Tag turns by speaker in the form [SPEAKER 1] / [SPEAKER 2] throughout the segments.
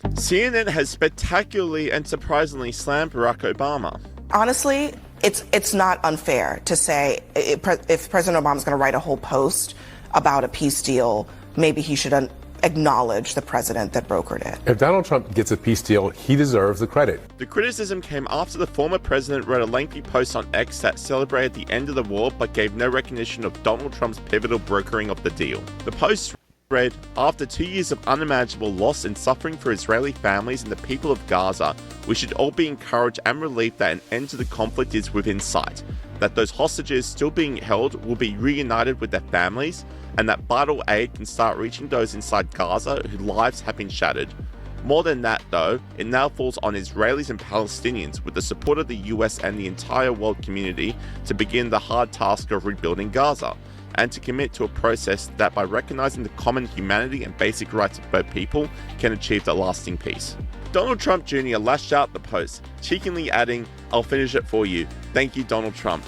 [SPEAKER 1] CNN has spectacularly and surprisingly slammed Barack Obama.
[SPEAKER 2] Honestly, it's not unfair to say if President Obama's going to write a whole post about a peace deal, maybe he should acknowledge the president that brokered it.
[SPEAKER 3] If Donald Trump gets a peace deal, he deserves the credit.
[SPEAKER 1] The criticism came after the former president wrote a lengthy post on X that celebrated the end of the war but gave no recognition of Donald Trump's pivotal brokering of the deal. The post read, "After 2 years of unimaginable loss and suffering for Israeli families and the people of Gaza, we should all be encouraged and relieved that an end to the conflict is within sight, that those hostages still being held will be reunited with their families, and that vital aid can start reaching those inside Gaza whose lives have been shattered. More than that, though, it now falls on Israelis and Palestinians, with the support of the US and the entire world community, to begin the hard task of rebuilding Gaza, and to commit to a process that, by recognizing the common humanity and basic rights of both people, can achieve the lasting peace." Donald Trump Jr. lashed out the post, cheekily adding, "I'll finish it for you. Thank you, Donald Trump."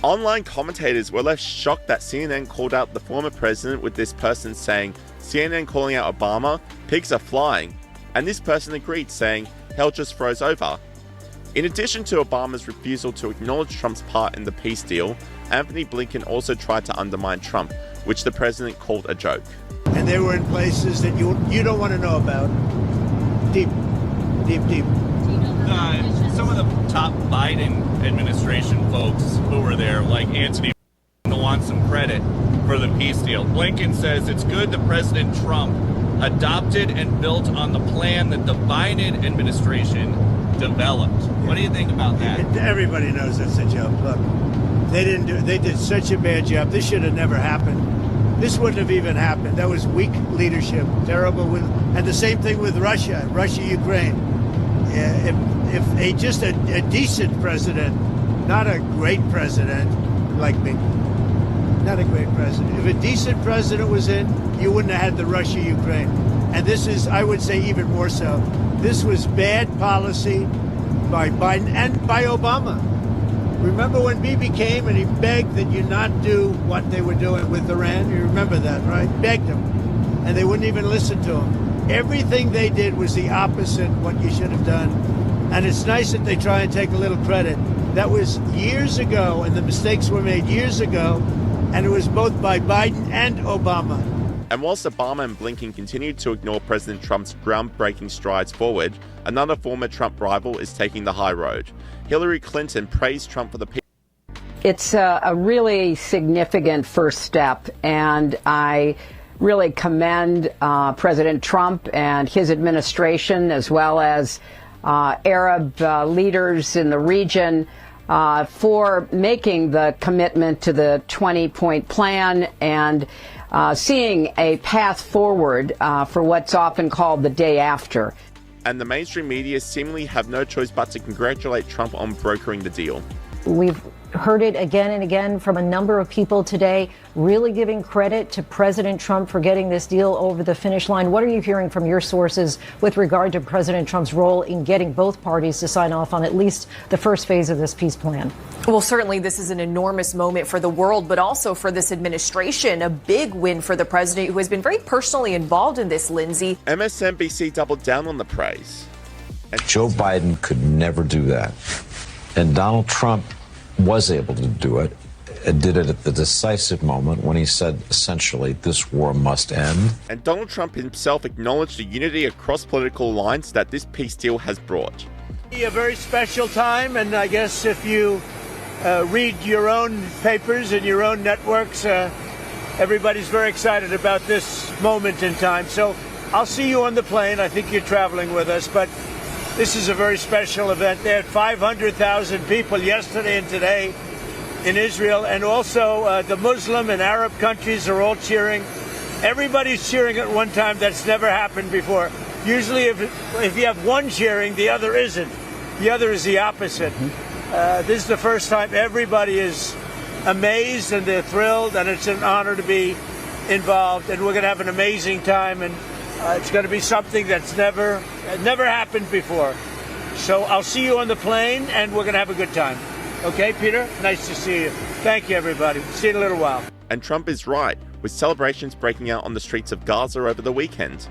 [SPEAKER 1] Online commentators were left shocked that CNN called out the former president, with this person saying, "CNN calling out Obama, pigs are flying," and this person agreed, saying, "Hell just froze over." In addition to Obama's refusal to acknowledge Trump's part in the peace deal, Anthony Blinken also tried to undermine Trump, which the president called a joke.
[SPEAKER 4] And they were in places that you don't want to know about. Deep.
[SPEAKER 5] Some of the top Biden administration folks who were there, like Anthony, want some credit for the peace deal. Blinken says it's good that President Trump adopted and built on the plan that the Biden administration developed. What do you think about that?
[SPEAKER 4] Everybody knows that's a joke. Look, they did such a bad job. This should have never happened. This wouldn't have even happened. That was weak leadership, terrible. And the same thing with Russia, Ukraine. If just a decent president, not a great president like me, not a great president. If a decent president was in, you wouldn't have had the Russia-Ukraine. And this is, I would say, even more so. This was bad policy by Biden and by Obama. Remember when Bibi came and he begged that you not do what they were doing with Iran? You remember that, right? Begged them. And they wouldn't even listen to him. Everything they did was the opposite what you should have done. And it's nice that they try and take a little credit. That was years ago, and the mistakes were made years ago, and it was both by Biden and Obama.
[SPEAKER 1] And whilst Obama and Blinken continued to ignore President Trump's groundbreaking strides forward, another former Trump rival is taking the high road. Hillary Clinton praised Trump for the peace.
[SPEAKER 6] It's a really significant first step, and I really commend President Trump and his administration, as well as Arab leaders in the region, for making the commitment to the 20-point plan and seeing a path forward for what's often called the day after.
[SPEAKER 1] And the mainstream media seemingly have no choice but to congratulate Trump on brokering the deal.
[SPEAKER 7] We've heard it again and again from a number of people today, really giving credit to President Trump for getting this deal over the finish line. What are you hearing from your sources with regard to President Trump's role in getting both parties to sign off on at least the first phase of this peace plan?
[SPEAKER 8] Well, certainly this is an enormous moment for the world, but also for this administration, a big win for the president, who has been very personally involved in this, Lindsay.
[SPEAKER 1] MSNBC doubled down on the praise.
[SPEAKER 9] And Joe Biden could never do that. And Donald Trump was able to do it, and did it at the decisive moment when he said, essentially, this war must end.
[SPEAKER 1] And Donald Trump himself acknowledged the unity across political lines that this peace deal has brought.
[SPEAKER 4] A very special time, and I guess if you read your own papers and your own networks, everybody's very excited about this moment in time. So I'll see you on the plane. I think you're traveling with us, but this is a very special event. They had 500,000 people yesterday and today in Israel, and also the Muslim and Arab countries are all cheering. Everybody's cheering at one time. That's never happened before. Usually if you have one cheering, the other isn't. The other is the opposite. This is the first time everybody is amazed and they're thrilled, and it's an honor to be involved, and we're going to have an amazing time, and it's going to be something that's never happened before. So I'll see you on the plane, and we're going to have a good time. Okay, Peter? Nice to see you. Thank you, everybody. See you in a little while.
[SPEAKER 1] And Trump is right, with celebrations breaking out on the streets of Gaza over the weekend.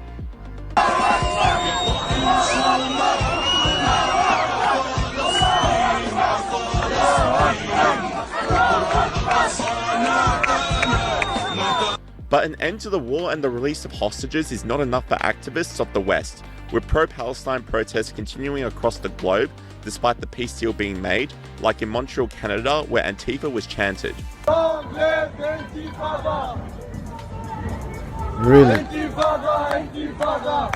[SPEAKER 1] But an end to the war and the release of hostages is not enough for activists of the West, with pro-Palestine protests continuing across the globe despite the peace deal being made, like in Montreal, Canada, where Antifa was chanted.
[SPEAKER 10] Long live Antifa!
[SPEAKER 11] Really?
[SPEAKER 10] Antifa! Antifa!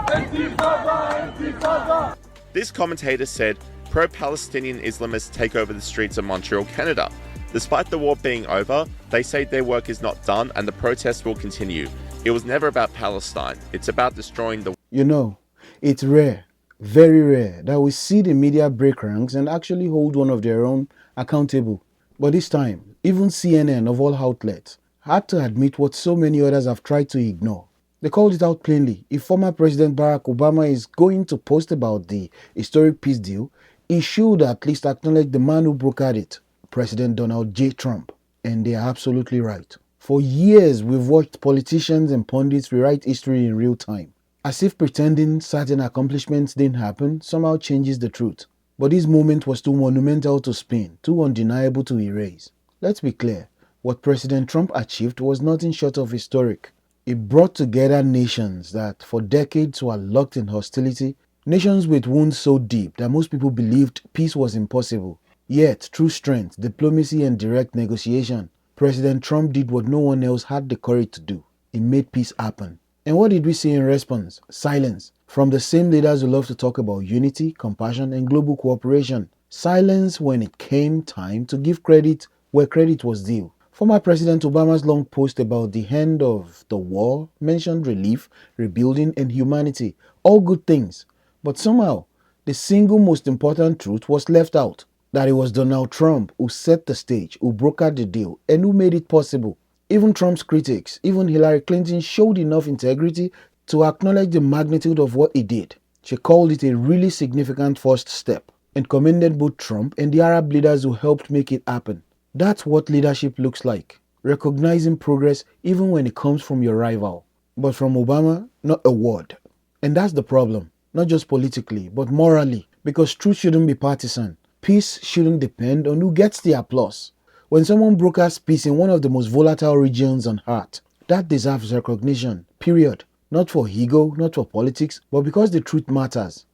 [SPEAKER 10] Antifa! Antifa!
[SPEAKER 1] This commentator said pro-Palestinian Islamists take over the streets of Montreal, Canada. Despite the war being over, they say their work is not done and the protests will continue. It was never about Palestine. It's about destroying the...
[SPEAKER 11] You know, it's rare, very rare, that we see the media break ranks and actually hold one of their own accountable. But this time, even CNN of all outlets had to admit what so many others have tried to ignore. They called it out plainly. If former President Barack Obama is going to post about the historic peace deal, he should at least acknowledge the man who brokered it, President Donald J. Trump. And they are absolutely right. For years, we've watched politicians and pundits rewrite history in real time, as if pretending certain accomplishments didn't happen somehow changes the truth. But this moment was too monumental to spin, too undeniable to erase. Let's be clear, what President Trump achieved was nothing short of historic. It brought together nations that for decades were locked in hostility, nations with wounds so deep that most people believed peace was impossible. Yet, through strength, diplomacy and direct negotiation, President Trump did what no one else had the courage to do. He made peace happen. And what did we see in response? Silence. From the same leaders who love to talk about unity, compassion, and global cooperation. Silence when it came time to give credit where credit was due. Former President Obama's long post about the end of the war mentioned relief, rebuilding, and humanity. All good things. But somehow, the single most important truth was left out. That it was Donald Trump who set the stage, who brokered the deal, and who made it possible. Even Trump's critics, even Hillary Clinton, showed enough integrity to acknowledge the magnitude of what he did. She called it a really significant first step and commended both Trump and the Arab leaders who helped make it happen. That's what leadership looks like. Recognizing progress even when it comes from your rival. But from Obama, not a word. And that's the problem. Not just politically, but morally. Because truth shouldn't be partisan. Peace shouldn't depend on who gets the applause. When someone brokers peace in one of the most volatile regions on earth, that deserves recognition, period. Not for ego, not for politics, but because the truth matters.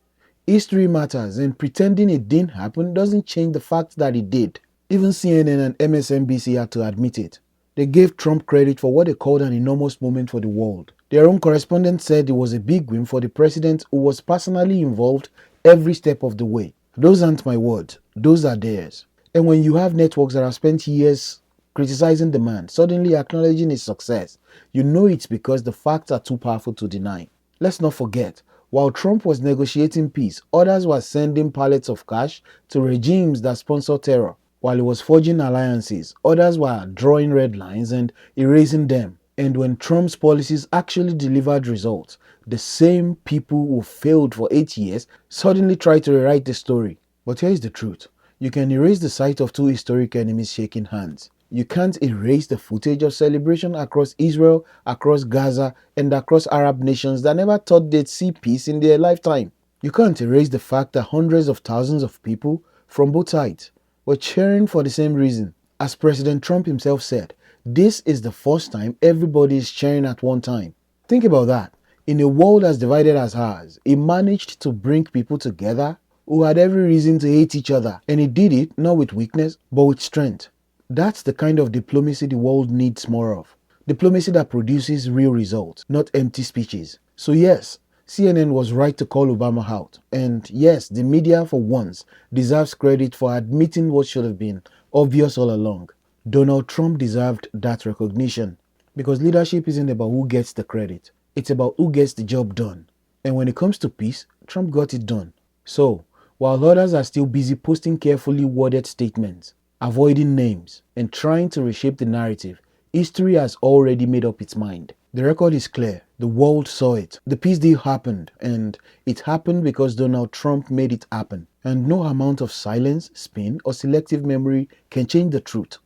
[SPEAKER 11] History matters, and pretending it didn't happen doesn't change the fact that it did. Even CNN and MSNBC had to admit it. They gave Trump credit for what they called an enormous moment for the world. Their own correspondent said it was a big win for the president who was personally involved every step of the way. Those aren't my words, those are theirs. And when you have networks that have spent years criticizing the man, suddenly acknowledging his success, you know it's because the facts are too powerful to deny. Let's not forget, while Trump was negotiating peace, others were sending pallets of cash to regimes that sponsor terror. While he was forging alliances, others were drawing red lines and erasing them. And when Trump's policies actually delivered results, the same people who failed for 8 years suddenly tried to rewrite the story. But here's the truth. You can erase the sight of two historic enemies shaking hands. You can't erase the footage of celebration across Israel, across Gaza, and across Arab nations that never thought they'd see peace in their lifetime. You can't erase the fact that hundreds of thousands of people from both sides were cheering for the same reason. As President Trump himself said, this is the first time everybody is cheering at one time. Think about that. In a world as divided as ours, he managed to bring people together who had every reason to hate each other. And he did it not with weakness, but with strength. That's the kind of diplomacy the world needs more of. Diplomacy that produces real results, not empty speeches. So yes, CNN was right to call Obama out. And yes, the media for once deserves credit for admitting what should have been obvious all along. Donald Trump deserved that recognition. Because leadership isn't about who gets the credit. It's about who gets the job done. And when it comes to peace, Trump got it done. So, while others are still busy posting carefully worded statements, avoiding names, and trying to reshape the narrative, history has already made up its mind. The record is clear. The world saw it. The peace deal happened, and it happened because Donald Trump made it happen. And no amount of silence, spin, or selective memory can change the truth.